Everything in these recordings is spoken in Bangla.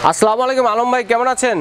আসসালামু আলাইকুম আলম ভাই, কেমন আছেন?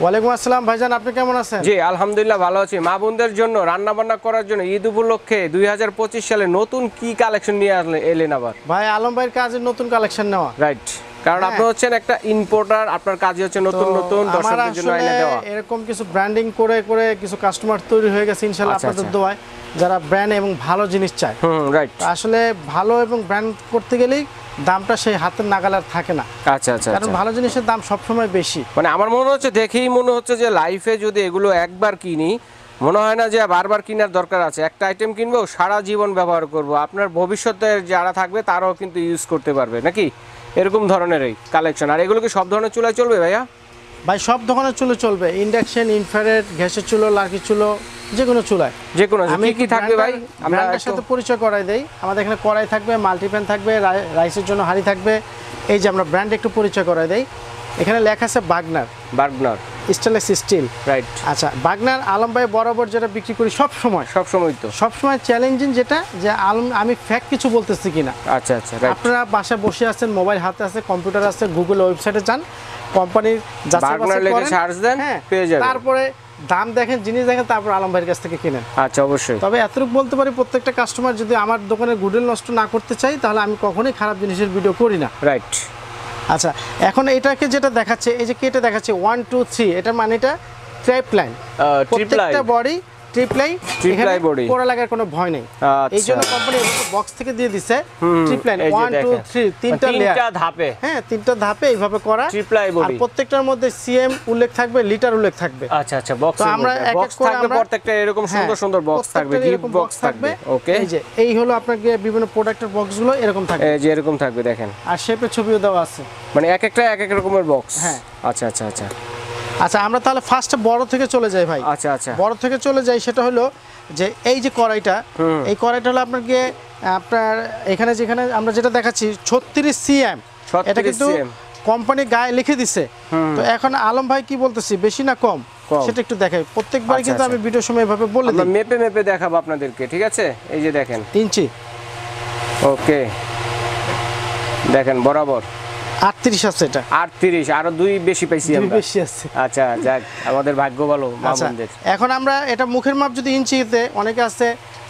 ওয়ালাইকুম আসসালাম ভাইজান, আপনি কেমন আছেন? জি আলহামদুলিল্লাহ ভালো আছি। মা বোনদের জন্য রান্না বান্না করার জন্য ঈদ উপলক্ষে 2025 সালে নতুন কি কালেকশন নিয়ে এলেন আবার? ভাই আলম ভাইয়ের কাজে নতুন কালেকশন নেওয়া। রাইট, কারণ আপনি হচ্ছেন একটা ইম্পোর্টার, আপনার কাজ হচ্ছে নতুন নতুন দর্শকদের জন্য এনে দেওয়া। এরকম কিছু ব্র্যান্ডিং করে করে কিছু কাস্টমার তৈরি হয়ে গেছে ইনশাআল্লাহ আপনাদের দোয়ায়, যারা ব্র্যান্ড এবং ভালো জিনিস চায়। রাইট, আসলে ভালো এবং ব্র্যান্ড করতে গেলেই দামটা সেই হাতের নাগালে থাকে না। আচ্ছা আচ্ছা, কারণ ভালো জিনিসের দাম সবসময় বেশি। মানে আমার মনে হচ্ছে, দেখেই মনে হচ্ছে যে লাইফে যদি এগুলো একবার কিনি, মনে হয় না যে বারবার কেনার দরকার আছে। একটা আইটেম কিনবো, সারা জীবন ব্যবহার করব, আপনার ভবিষ্যতে যারা থাকবে তারাও কিন্তু ইউজ করতে পারবে নাকি, এরকম ধরনের এই কালেকশন। আর এগুলো কি সব ধরনের চুলায় চলবে ভাইয়া? ভাই সব ধরনের চুলো চলবে, ইন্ডাকশন, ইনফ্রারেড, গ্যাসের চুলো, লার্কি চুলো, যে কোনো চুলায়। যে কোনো কি থাকবে ভাই? আমরা এর সাথে পরিচয় করাই দেই। আমাদের এখানে কড়াই থাকবে, মাল্টিপ্যান থাকবে, রাইসের জন্য হাঁড়ি থাকবে। এই যে আমরা ব্র্যান্ড একটু পরিচয় করাই দেই। এখানে লেখা আছে বার্গনার স্টেনলেস স্টিল। রাইট, আচ্ছা বার্গনার আলম ভাই বরাবর যেটা বিক্রি করি সব সময় চ্যালেঞ্জিং, যেটা যে আলম আমি ফ্যাক্ট কিছু বলতেছি কিনা। আচ্ছা আচ্ছা, আপনারা বাসায় বসে আছেন, মোবাইল হাতে আছে, কম্পিউটার আছে, গুগল ওয়েবসাইটে যান, কোম্পানির তারপরে দাম দেখেন, জিনিস দেখেন, তারপর আলম ভাইয়ের কাছ থেকে কিনেন। আচ্ছা অবশ্যই। তবে এতটুকু বলতে পারি, প্রত্যেকটা কাস্টমার যদি আমার দোকানের গুডউইল নষ্ট না করতে চাই, তাহলে আমি কখনোই খারাপ জিনিসের ভিডিও করি না। রাইট। আচ্ছা এখন এটাকে যেটা দেখাচ্ছে, এই যে কেটে দেখাচ্ছে 1 2 3, এটা মানে এটা ট্রাইপ্লাইন, প্রত্যেকটা বডি ট্রিপলাই বডি, পোড়া লাগার কোনো ভয় নেই। এই জন্য কোম্পানি বক্স থেকে দিয়ে দিছে ট্রিপলাইন 1 2 3, তিনটা ধাপে। হ্যাঁ, তিনটা ধাপে এইভাবে করা ট্রিপলাই বডি। আর প্রত্যেকটার মধ্যে সিএম উল্লেখ থাকবে, লিটার উল্লেখ থাকবে। আচ্ছা আচ্ছা, বক্স আমরা এক এক করে আমরা প্রত্যেকটা এরকম সুন্দর সুন্দর বক্স থাকবে, গিফট বক্স থাকবে। ওকে, এই যে এই হলো আপনাকে বিভিন্ন প্রোডাক্টের বক্সগুলো এরকম থাকবে, এই যে এরকম থাকবে দেখেন। আর শেপের ছবিও দেওয়া আছে, মানে এক একটা এক এক রকমের বক্স। হ্যাঁ, আচ্ছা আচ্ছা আচ্ছা আচ্ছা। আমরা তাহলে ফার্স্টে বড় থেকে চলে যাই ভাই। আচ্ছা আচ্ছা, বড় থেকে চলে যাই। সেটা হলো যে এই যে কড়াইটা, এই কড়াইটা হলো আপনাকে আপনার এখানে যেখানে আমরা যেটা দেখাচ্ছি 36 সিএম, এটা কিন্তু কোম্পানি গায়ে লিখে দিছে। তো এখন আলম ভাই কি বলতেছি, বেশি না কম সেটা একটু দেখাই। প্রত্যেকবার কিন্তু আমি ভিডিও সময় এভাবে বলে দিই, মেপে মেপে দেখাবো আপনাদেরকে, ঠিক আছে? এই যে দেখেন ইঞ্চি, ওকে দেখেন বরাবর 38 আছে, এটা 38, আরো 2 বেশি পাইছি আমরা, বেশি আছে। আচ্ছা যাক, আমাদের ভাগ্য ভালো মা বোনদের। এখন আমরা এটা মুখের মাপ যদি ইঞ্চিতে, অনেকে আছে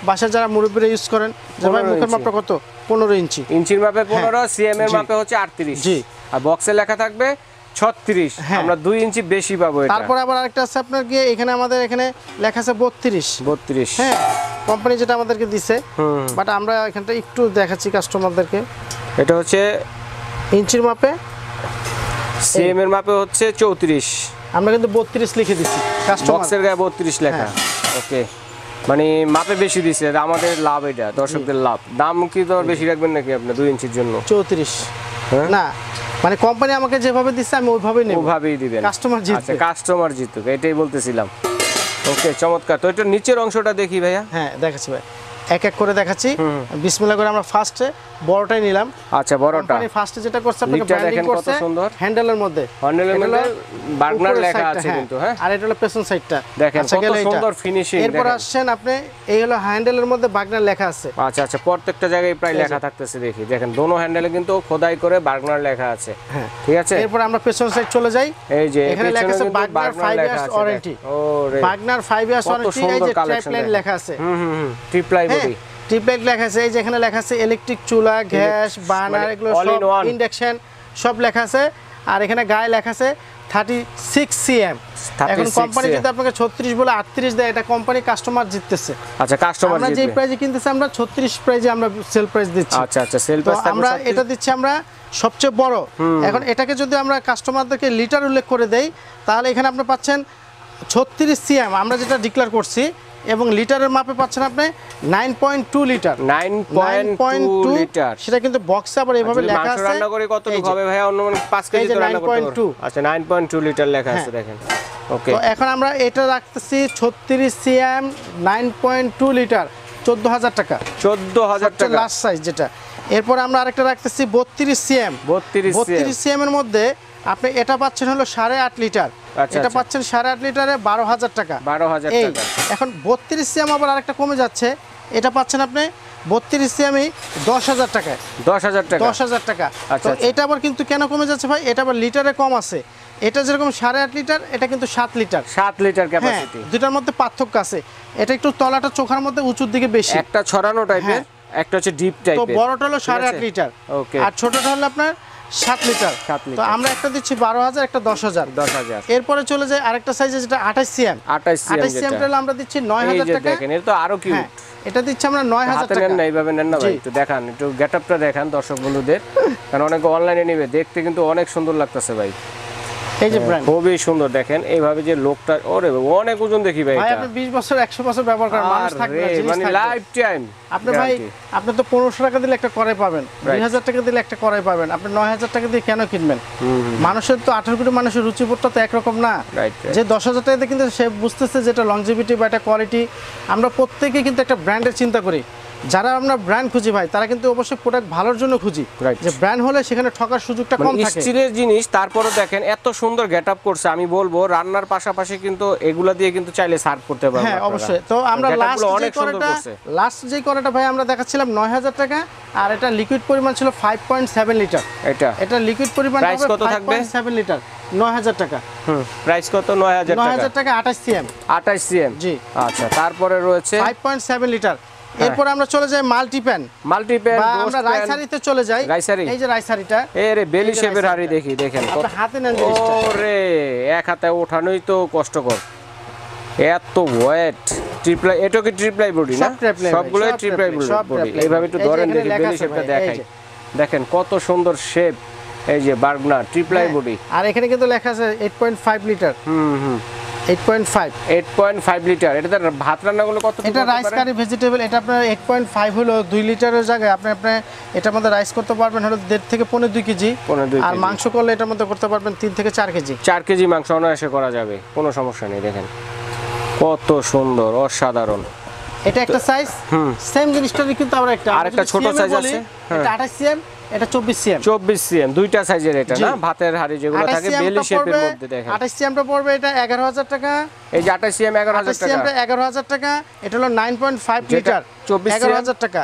বাসায় যারা মুরব্বিরা ইউজ করেন, যে ভাই মুখের মাপটা কত, 15 ইঞ্চি। ইঞ্চির মাপে 15, সিএম এর মাপে হচ্ছে 38। জি, আর বক্সে লেখা থাকবে 36, আমরা 2 ইঞ্চি বেশি পাবো এটা। তারপর আবার আরেকটা আছে আপনার গিয়ে, এখানে আমাদের এখানে লেখা আছে 32। হ্যাঁ, কোম্পানি যেটা আমাদেরকে দিছে, বাট আমরা এখানটা একটু দেখাচ্ছি কাস্টমারদেরকে। এটা হচ্ছে ইঞ্চির মাপে, সিএম এর মাপে হচ্ছে 34, আমরা কিন্তু 32 লিখে দিছি কাস্টমার, বক্সের গায়ে 32 লেখা। ওকে, মানে মাপে বেশি দিছে, আমাদের লাভ, এটা দর্শকদের লাভ। দাম কি তো বেশি রাখবেন নাকি আপনি 2 ইঞ্চির জন্য? 34 না, মানে কোম্পানি আমাকে যেভাবে দিচ্ছে আমি ওইভাবেই নেব, ওইভাবেই দিবেন। কাস্টমার জিতবে। আচ্ছা, কাস্টমার জিতুক, এটাই বলতেছিলাম। ওকে, চমৎকার। তো এটা নিচের অংশটা দেখি ভাইয়া। হ্যাঁ দেখাচ্ছি ভাই, এক এক করে দেখাচ্ছি। বিসমিল্লাহ করে আমরা ফার্স্টে বড়টাই নিলাম। আচ্ছা, বড়টা মানে ফার্স্টে যেটা করছে আপনাকে ব্র্যান্ডিং করছে, কত সুন্দর হ্যান্ডেলের মধ্যে, বার্গনার লেখা আছে কিন্তু। হ্যাঁ, আর এটা হলো পেছন সাইডটা, দেখেন কত সুন্দর ফিনিশিং। এরপর আসছেন আপনি, এই হলো হ্যান্ডেলের মধ্যে বার্গনার লেখা আছে। আচ্ছা আচ্ছা, প্রত্যেকটা জায়গায় প্রায় লেখা থাকতেছে, দেখি দেখেন দোনো হ্যান্ডেলে কিন্তু খোদাই করে বার্গনার লেখা আছে। হ্যাঁ, ঠিক আছে। এরপর আমরা পেছন সাইড চলে যাই, এই যে এখানে লেখা আছে Bergner 5 years warranty. Bergner 5 years warranty, এই যে ট্রাইপ্লাইন লেখা আছে। ট্রিপলাই বডি, ট্রিপলাইট লেখা আছে। এই যে এখানে লেখা আছে ইলেকট্রিক চুলা, গ্যাস, বার্নার, এগুলো সব, ইন্ডাকশন সব লেখা আছে। আর এখানে গায়ে লেখা আছে 36 সিএম। এখন কোম্পানি যদি আপনাকে 36 বলে 38 দেয়, এটা কোম্পানি কাস্টমার জিততেছে। আচ্ছা, কাস্টমার জিতবে। আমরা যে প্রাইসে কিনতেছি, আমরা 36 প্রাইসে আমরা সেল প্রাইস দিচ্ছি। আচ্ছা আচ্ছা, সেল প্রাইস আমরা এটা দিচ্ছি আমরা সবচেয়ে বড়। এখন এটাকে যদি আমরা কাস্টমারদেরকে লিটার উল্লেখ করে দেই, তাহলে এখানে আপনি পাচ্ছেন 36 সিএম আমরা যেটা ডিক্লেয়ার করছি, এবং লিটারের মাপে পাচ্ছেন আপনি 9.2 লিটার। 9.2 লিটার, সেটা কিন্তু বক্সে আবার এইভাবে লেখা আছে। রান্না করে কতটুকু হবে ভাই? অনুমান 5 কেজি তো রান্না করতে পারবো। আচ্ছা, 9.2 লিটার লেখা আছে দেখেন। ওকে, তো এখন আমরা এটা রাখতেছি 36 সিএম 9.2 লিটার, 14000 টাকা। 14000 টাকা লাস্ট সাইজ যেটা। এরপর আমরা আরেকটা রাখতেছি 32 সিএম। 32 সিএম এর মধ্যে আপনি এটা পাচ্ছেন হলো 8.5 লিটার। এটা পাচ্ছেন 8.5 লিটারে 12000 টাকা। 12000 টাকা। এখন 32 সিএম আবার আরেকটা কমে যাচ্ছে, এটা পাচ্ছেন আপনি 32 সিএমই 10,000 টাকায়। 10,000 টাকা। 10,000 টাকা। আচ্ছা, তো আচ্ছা। এটা আবার কিন্তু কেন কমে যাচ্ছে ভাই, এটা আবার লিটারে কম আছে। এটা যেরকম 8.5 লিটার, এটা কিন্তু 7 লিটার। 7 লিটার হ্যাঁ, ক্যাপাসিটি। দুটার মধ্যে পার্থক্য আছে। এটা একটু তলাটা চোখার মধ্যে উঁচুর দিকে বেশি, একটা ছড়ানো টাইপের, একটা হচ্ছে ডিপ তো টাইপের। বড়টা হলো 8.5 লিটার, ওকে। আর ছোটটা হলো আপনার 7 লিটার। 7 তো লিটার। আমরা একটা দিচ্ছি 12,000, একটা 10,000। 10,000। এরপরে চলে যায় আরেকটা সাইজে যেটা 28 সিএম। 28 সিএম 28 সিএম যেটা। আমরা দিচ্ছি এই 9,000 যে টাকা। দেখেন, এটা তো আরো কিউট। হ্যাঁ, এটা দিচ্ছি আমরা 9,000 হাতে টাকা। নেন না, এইভাবে নেন না ভাই, জি। একটু দেখান, একটু গেটআপটা দেখান দর্শক বন্ধুদের, কারণ অনেকে অনলাইনে নেবে, দেখতে কিন্তু অনেক সুন্দর লাগতেছে ভাই। এই যে ব্র্যান্ড খুবই সুন্দর, দেখেন এইভাবে যে লোকটা, ওরে অনেক ওজন দেখি ভাই ভাই, এটা। আপনি 20 বছর 100 বছর ব্যবহার করেন, মানুষ থাকবে না, আরে, জিনিস মানে থাকবে। Life time. আপনি ভাই, আপনি তো 1500 টাকা দিলে একটা কড়াই পাবেন, Right. 2000 টাকা দিলে একটা কড়াই পাবেন, আপনি 9,000 টাকা দিয়ে কেন কিনবেন? মানুষের তো 18 কোটি মানুষের রুচিবোধটা তো একরকম না। রাইট। যে 10,000 টাকা দিয়ে কিন্তু সে বুঝতেছে যেটা লংজিভিটি বা এটা কোয়ালিটি। আমরা প্রত্যেকে কিন্তু একটা ব্র্যান্ডের চিন্তা করি। যারা আমরা ব্র্যান্ড খুঁজি ভাই, তারা কিন্তু অবশ্যই প্রোডাক্ট ভালোর জন্য খুঁজি। Right. যে ব্র্যান্ড হলে সেখানে ঠকার সুযোগটা কম থাকে। স্টিলের জিনিস, তারপরে দেখেন এত সুন্দর গেটআপ করছে। আমি বলবো রান্নার পাশাপাশি কিন্তু এগুলা দিয়ে কিন্তু চাইলে সার্ভ করতে পারবেন। হ্যাঁ, অবশ্যই। তো আমরা লাস্ট যে কড়াটা ভাই আমরা দেখাচ্ছিলাম 9,000 টাকা, আর এটা লিকুইড পরিমাণ ছিল 5.7 লিটার। এটা লিকুইড পরিমাণ Price কত থাকবে? 5.7 লিটার, 9,000 টাকা। প্রাইস কত? 9,000 টাকা। 9,000 টাকা 28 সিএম। 28 সিএম। জি। আচ্ছা, তারপরে রয়েছে 5.7 লিটার। এরপর আমরা চলে যাই মাল্টিপ্যান, মাল্টিপ্যান, বা আমরা রাইসারিতে চলে যাই। রাইসারি। এই যে রাইসারিটা, এরে বেলি এই যে শেপের হাড়ি রাইসারিটা। দেখি, দেখেন আপনি হাতে নেন জিনিসটা। ওরে, এক হাতে ওঠানোই তো কষ্টকর, এত ওয়েট। ট্রিপলাই, এটা কি ট্রিপলাই বডি না? সব ট্রিপলাই, সবগুলো সব ট্রিপলাই সব বডি। ট্রিপলাই। এইভাবে একটু এই যে ধরেন এখানে দেখি, লেখা বেলি আছে শেপটা ভাই, দেখাই। এই যে। দেখেন কত সুন্দর শেপ, এই যে বার্গনার ট্রিপলাই হ্যাঁ, বডি। আর এখানে কিন্তু লেখা আছে 8.5 লিটার। 8.5। 8.5 লিটার। এটাতে ভাত রান্নাগুলো কত? এটা রাইস কারি ভেজিটেবল, এটা আপনার 8.5 হলো 2 লিটারের জায়গায় আপনি এটার মধ্যে রাইস করতে পারবেন হলো 1.5 থেকে 2.5 কেজি। আর মাংস করলে এটার মধ্যে করতে পারবেন 3 থেকে 4 কেজি। 4 কেজি মাংস অনায়াসে করা যাবে, কোনো সমস্যা নেই। দেখেন কত সুন্দর, অসাধারণ। এটা একটা সাইজ, সেম জিনিসটারই কিন্তু আমরা আরেকটা ছোট size আছে। এটা 28 সিএম, এটা 24 সিএম। 24 সিএম, দুইটা সাইজের এটা জি। না? ভাতের হাড়ি যেগুলো থাকে বেলি শেপের মধ্যে, দেখেন 28 সিএমটা পড়বে এটা 11,000 টাকা। এই যে 28 সিএম 11,000 28 টাকা। সিএমটা 11,000 টাকা। এটা হলো 9.5 লিটার, 24 11,000 টাকা।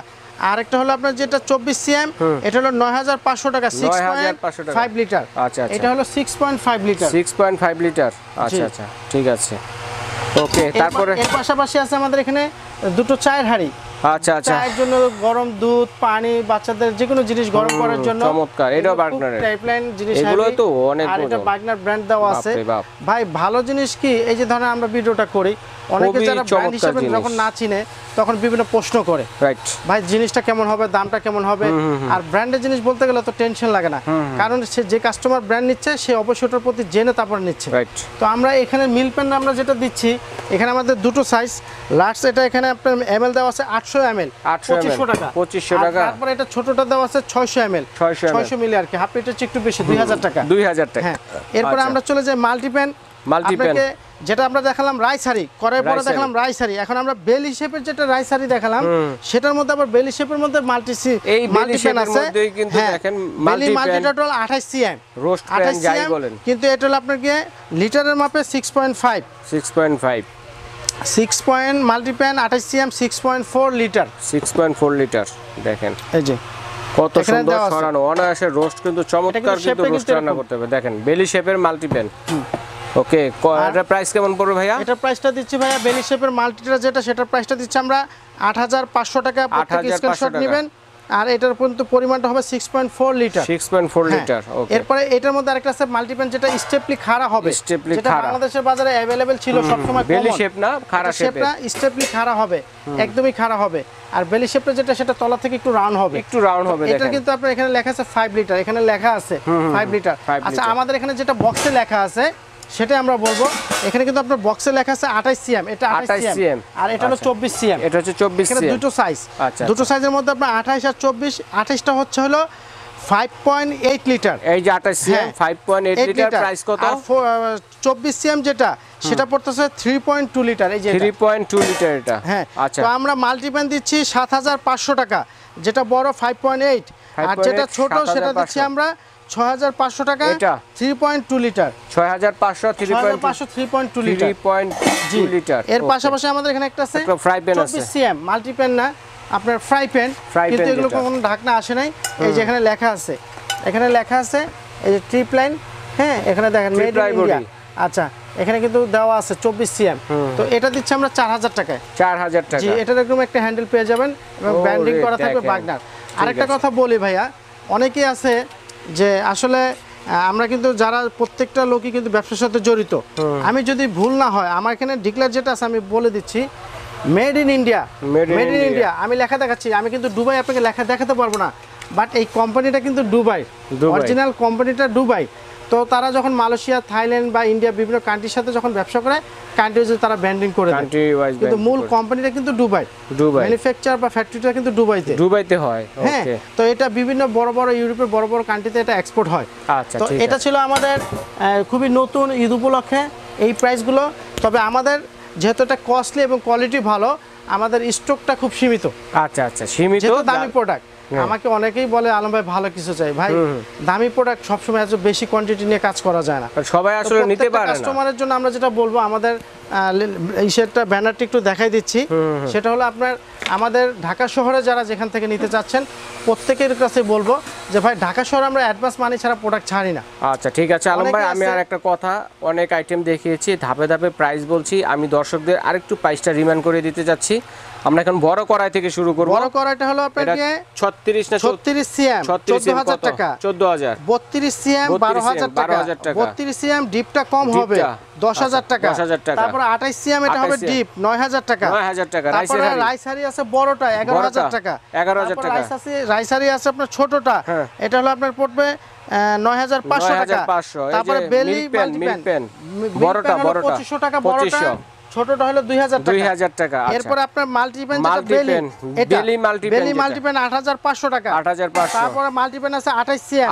আর একটা হলো আপনার যেটা 24 সিএম, এটা হলো 9,500 টাকা, 9,500 টাকা। 6.5 লিটার। আচ্ছা, আচ্ছা। এটা হলো 6.5 লিটার। 6.5 লিটার। আচ্ছা, জি। আচ্ছা, ঠিক আছে। ওকে, তারপরে এর পাশাপাশি আছে আমাদের এখানে দুটো চায়ের হাঁড়ি। আচ্ছা, আচ্ছা, চায়ের জন্য গরম দুধ, পানি, বাচ্চাদের যে কোনো জিনিস গরম করার জন্য চমৎকার। এটাও বার্গনারের। পাইপলাইন জিনিস, এগুলো তো অনেক আর এটা ওজন। বার্গনার ব্র্যান্ড দেওয়া আছে। বাপরে বাপ। ভাই ভালো জিনিস কি, এই যে ধরেন আমরা ভিডিওটা করি, অনেকে খুবই যারা ব্র্যান্ড চমৎকার হিসেবে জিনিস। যখন না চিনে তখন বিভিন্ন প্রশ্ন করে, রাইট। ভাই জিনিসটা কেমন হবে, দামটা কেমন হবে। আর ব্র্যান্ডের জিনিস বলতে গেলে তো টেনশন লাগে না, কারণ সে যে কাস্টমার ব্র্যান্ড নিচ্ছে সে অবশ্যই ওটার প্রতি জেনে তারপর নিচ্ছে। রাইট। তো আমরা এখানে মিল পেন আমরা যেটা দিচ্ছি, এখানে আমাদের দুটো সাইজ লার্জ, এটা এখানে আপনার এমএল দেওয়া আছে 800 এমএল, 800 2500 টাকা। 2500 টাকা। তারপরে এটা ছোটটা দেওয়া আছে 600 এমএল, 600 মিলি আর কি, হাফ লিটার চেয়ে একটু বেশি, 2000 টাকা। 2000 টাকা। হ্যাঁ, এরপরে আমরা চলে যাই মাল্টিপ্যান। মাল্টিপ্যান। আপনাকে যেটা আমরা দেখালাম রাইসারি, করার পরে রাইসারি। দেখালাম রাইসারি, এখন আমরা বেলি শেপের যেটা রাইসারি দেখালাম, সেটার মধ্যে আবার বেলি শেপের মধ্যে এই বেলি শেপের মধ্যেই কিন্তু দেখেন multi total 28 CM, roast pan যাই বলেন, কিন্তু এটা হলো আপনার কি লিটারের মাপে 6.5, 6.5 মাল্টিপ্যান 28 সিএম 6.4 লিটার। 6.4 লিটার। দেখেন এই যে কত এখানে সুন্দর দেওয়া আছে। ছড়ানো, অনায়াসে রোস্ট কিন্তু চমৎকার, কিন্তু কিন্তু shape-টা রোস্ট কিন্তু রান্না এরকম। করতে হবে। দেখেন বেলি শেপের মাল্টিপ্যান। ওকে, এটার প্রাইস কেমন পড়বে ভাইয়া? এটার প্রাইসটা দিচ্ছি ভাইয়া, বেলি শেপের মাল্টিটা যেটা, সেটার প্রাইসটা দিচ্ছি আমরা 8,500 টাকা। প্রত্যেক 8,500 স্ক্রিনশট টাকা। নেবেন। আর এটার কিন্তু পরিমাণটা হবে 6.4 লিটার। 6.4 হ্যাঁ। লিটার। ওকে, এরপরে এটার মধ্যে আরেকটা আছে মাল্টিপ্যান, যেটা স্টেপলি খাড়া হবে, Steply যেটা খাড়া। বাংলাদেশের বাজারে অ্যাভেলেবেল ছিল সব সময়। বেলি শেপ না, খাড়া শেপের। শেপটা স্টেপলি খাড়া হবে, একদমই খাড়া হবে। আর বেলি শেপটা যেটা, সেটা তলা থেকে একটু রাউন্ড হবে, একটু রাউন্ড হবে। এটা দেখেন কিন্তু আপনার এখানে লেখা আছে 5 লিটার, এখানে লেখা আছে 5 লিটার। 5 আচ্ছা, লিটার। আমাদের এখানে যেটা বক্সে লেখা আছে সেটা আমরা বলবো। এখানে কিন্তু আপনার বক্সে লেখা আছে 28 সিএম, এটা 28 28 সিএম, আর এটা হলো আচ্ছা। 24 সিএম। এটা হচ্ছে 24 এখানে সিএম। দুটো সাইজ, আচ্ছা, দুটো সাইজের মধ্যে আপনার 28 আর 24। 28টা হচ্ছে হলো 5.8 লিটার। এই যে 28 সিএম হ্যাঁ, 5.8 লিটার। প্রাইস কত? 24 সিএম যেটা, সেটা পড়তেছে 3.2 লিটার। এই যে এটা। 3.2 লিটার এটা। হ্যাঁ, আচ্ছা, তো আমরা মাল্টিপ্যান দিচ্ছি 7,500 টাকা, যেটা বড় 5.8, আর যেটা ছোট সেটা দিচ্ছি আমরা 6,500 টাকা। এটা 3.2 লিটার। 6,500 3.2 লিটার। 3.2 লিটার। এর ওকে। পাশাপাশি আমাদের এখানে একটা আছে একটা ফ্রাই প্যান আছে। 24 সিএম মাল্টিপ্যান না, আপনার ফ্রাই প্যান, কিন্তু এগুলো কোনো ঢাকনা আসে নাই। এই যে এখানে লেখা আছে, এখানে লেখা আছে এই যে ট্রিপ লাইন, হ্যাঁ এখানে দেখেন মেড ইন ইন্ডিয়া। আচ্ছা এখানে কিন্তু দেওয়া আছে 24 সিএম। তো এটা দিচ্ছি আমরা 4000 টাকায়। 4000 টাকা। জি, এটার এরকম একটা হ্যান্ডেল পেয়ে যাবেন এবং ব্র্যান্ডিং করা থাকবে বাগনার। আরেকটা কথা বলি ভাইয়া, অনেকেই আছে যে আসলে আমরা কিন্তু যারা প্রত্যেকটা লোকই কিন্তু ব্যবসার সাথে জড়িত। আমি যদি ভুল না হয় আমার এখানে ডিক্লেয়ার যেটা আছে আমি বলে দিচ্ছি, made in India, made in India. আমি লেখা দেখাচ্ছি, আমি কিন্তু দুবাই আপনাকে লেখা দেখাতে পারবো না, বাট এই কোম্পানিটা কিন্তু দুবাই, অরিজিনাল কোম্পানিটা দুবাই। তো তারা যখন মালয়েশিয়া, থাইল্যান্ড বা ইন্ডিয়া বিভিন্ন কান্ট্রির সাথে যখন ব্যবসা করে, কান্ট্রি ওয়াইজ তারা ব্র্যান্ডিং করে দেয়, কিন্তু মূল কোম্পানিটা কিন্তু দুবাই, ম্যানুফ্যাকচার বা ফ্যাক্টরিটা কিন্তু দুবাইতে হয়। হ্যাঁ, তো এটা বিভিন্ন বড় বড় ইউরোপের বড় বড় কান্ট্রিতে এটা এক্সপোর্ট হয়। আচ্ছা, তো এটা ছিল আমাদের খুবই নতুন ঈদ উপলক্ষে এই প্রাইসগুলো। তবে আমাদের যেহেতু এটা কস্টলি এবং কোয়ালিটি ভালো, আমাদের স্টকটা খুব সীমিত। আচ্ছা আচ্ছা, সীমিত, দামি প্রোডাক্ট। আমাকে অনেকেই বলে আলম ভাই ভালো কিছু চাই, ভাই দামি প্রোডাক্ট সবসময় এত বেশি কোয়ান্টিটি নিয়ে কাজ করা যায় না, সবাই আসলে নিতে পারে না। কাস্টমারের জন্য আমরা যেটা বলবো, আমাদের এই সেটটা ব্যানারটি একটু দেখাই দিচ্ছি, সেটা হলো আপনার আমাদের ঢাকা শহরে যারা যেখান থেকে নিতে চাচ্ছেন প্রত্যেকের কাছে বলবো যে ভাই ঢাকা শহরে আমরা অ্যাডভান্স মানি ছাড়া প্রোডাক্ট ছাড়ি না। আচ্ছা ঠিক আছে আলম ভাই, আমি আর একটা কথা, অনেক আইটেম দেখিয়েছি, ধাপে ধাপে প্রাইস বলছি, আমি দর্শকদের আরেকটু প্রাইসটা রিমাইন্ড করে দিতে যাচ্ছি। আমরা এখন বড় কড়াই থেকে শুরু করব। বড় কড়াইটা হলো আপনাকে 36 না 36 সিএম 14000 টাকা, 14000, 32 সিএম 12000 টাকা, 32 সিএম ডিপটা কম হবে 10000 টাকা, তারপর 28 সিএম এটা হবে ডিপ 9000 টাকা, 9000 টাকা। তারপর রাইসারি আছে বড়টা 11000 টাকা, 11000 টাকা। রাইসারি আছে আপনার ছোটটা, এটা হলো আপনার পড়বে 9500 টাকা। তারপরে বেলি মাল্টিপ্যান বড়টা 2500 টাকা, বড়টা ছোটটা হলো 2000 টাকা। এরপর আপনার মাল্টিপ্যান যেটা বেলি মাল্টিপ্যান 8500 টাকা, 8500। তারপরে মাল্টিপ্যান আছে 28 সিএম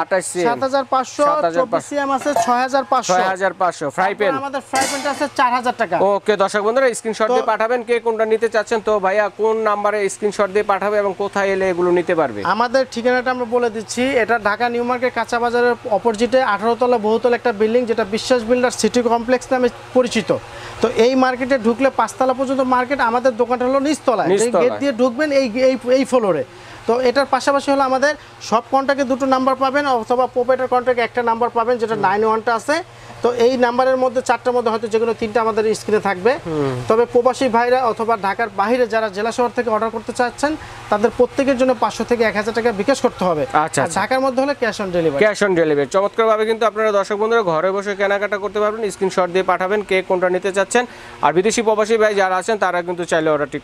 7500, 24 সিএম আছে 6500 ফ্রাই প্যান। আমাদের ফ্রাই প্যানটা আছে 4000 টাকা। ওকে দর্শক বন্ধুরা, স্ক্রিনশট দিয়ে পাঠাবেন কে কোনটা নিতে চাচ্ছেন। তো ভাইয়া কোন নাম্বারে স্ক্রিনশট দিয়ে পাঠাবে এবং কোথায় এলে এগুলো নিতে পারবে? আমাদের ঠিকানাটা আমরা বলে দিচ্ছি, এটা ঢাকা নিউ মার্কেট কাঁচা বাজারের অপোজিটে 18 তলা বহুতল একটা বিল্ডিং, যেটা বিশ্বাস বিল্ডার সিটি কমপ্লেক্স নামে পরিচিত। তো এই মার্কেটে ঢুকলে 5 তলা পর্যন্ত মার্কেট, আমাদের দোকানটা হলো নিচতলায়, গেট দিয়ে ঢুকবেন এই ফ্লোরে। তো এটার পাশাপাশি হলো আমাদের সব কন্ট্যাক্টে দুটো নাম্বার পাবেন, অথবা প্রোপাইটার কন্ট্যাক্টে একটা নাম্বার পাবেন, যেটা 91টা আছে। তো এই নাম্বারের মধ্যে 4টার মধ্যে হয়তো যেগুলো 3টা আমাদের স্ক্রিনে থাকবে। তবে প্রবাসী ভাইরা অথবা ঢাকার বাইরে যারা জেলা শহর থেকে অর্ডার করতে চাচ্ছেন, তাদের প্রত্যেকের জন্য 500 থেকে 1000 টাকা বিকাশ করতে হবে। আচ্ছা, ঢাকার মধ্যে হলে cash on delivery. Cash on delivery চমৎকারভাবে কিন্তু আপনারা দর্শক বন্ধুরা ঘরে বসে কেনাকাটা করতে পারবেন। স্ক্রিনশট দিয়ে পাঠাবেন কে কোনটা নিতে চাচ্ছেন। আর বিদেশি প্রবাসী ভাই যারা আছেন তারা কিন্তু চাইলে অর্ডারটি